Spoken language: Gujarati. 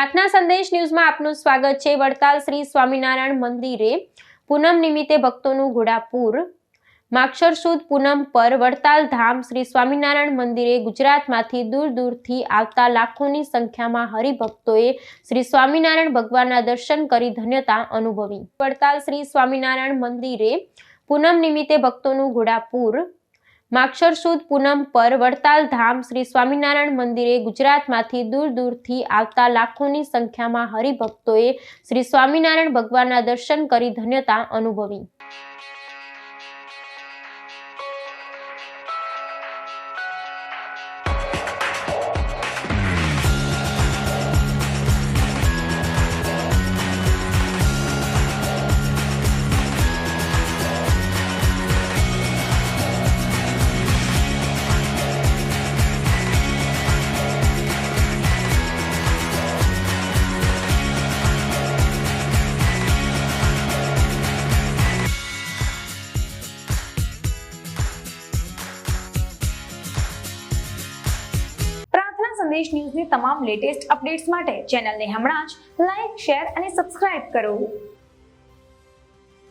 પ્રાર્થના સંદેશ ન્યૂઝમાં આપનું સ્વાગત છે। વડતાલ શ્રી સ્વામિનારાયણ મંદિરે પૂનમ નિમિત્તે ભક્તોનું ઘોડાપૂર। માગશર સુદ પૂનમ પર વડતાલ ધામ શ્રી સ્વામિનારાયણ મંદિરે ગુજરાતમાંથી દૂર દૂરથી આવતા લાખોની સંખ્યામાં હરિભક્તોએ શ્રી સ્વામિનારાયણ ભગવાનના દર્શન કરી ધન્યતા અનુભવી। વડતાલ શ્રી સ્વામિનારાયણ મંદિરે પૂનમ નિમિત્તે ભક્તોનું ઘોડાપૂર। માગશર સુદ પૂનમ પર વડતાલ ધામ શ્રી સ્વામિનારાયણ મંદિરે ગુજરાતમાંથી દૂર દૂરથી આવતા લાખોની સંખ્યામાં હરિભક્તોએ શ્રી સ્વામિનારાયણ ભગવાનના દર્શન કરી ધન્યતા અનુભવી। સંદેશ ન્યૂઝની તમામ લેટેસ્ટ અપડેટ્સ માટે ચેનલને હમણાં જ લાઈક, શેર અને સબસ્ક્રાઇબ કરો।